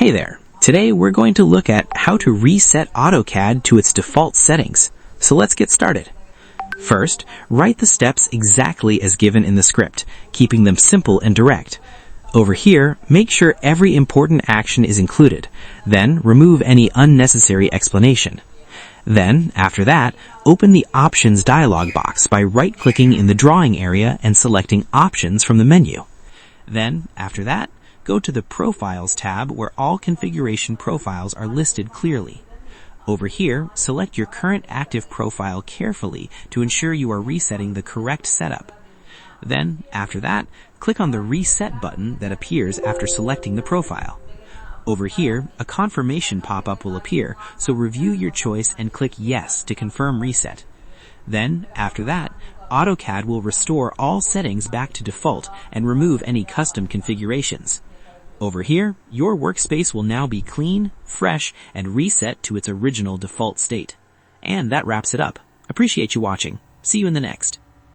Hey there. Today we're going to look at how to reset AutoCAD to its default settings. So let's get started. First, write the steps exactly as given in the script, keeping them simple and direct. Over here, make sure every important action is included. Then, remove any unnecessary explanation. Then, after that, open the Options dialog box by right-clicking in the drawing area and selecting Options from the menu. Then, after that, go to the Profiles tab where all configuration profiles are listed clearly. Over here, select your current active profile carefully to ensure you are resetting the correct setup. Then, after that, click on the Reset button that appears after selecting the profile. Over here, a confirmation pop-up will appear, so review your choice and click Yes to confirm reset. Then, after that, AutoCAD will restore all settings back to default and remove any custom configurations. Over here, your workspace will now be clean, fresh, and reset to its original default state. And that wraps it up. Appreciate you watching. See you in the next.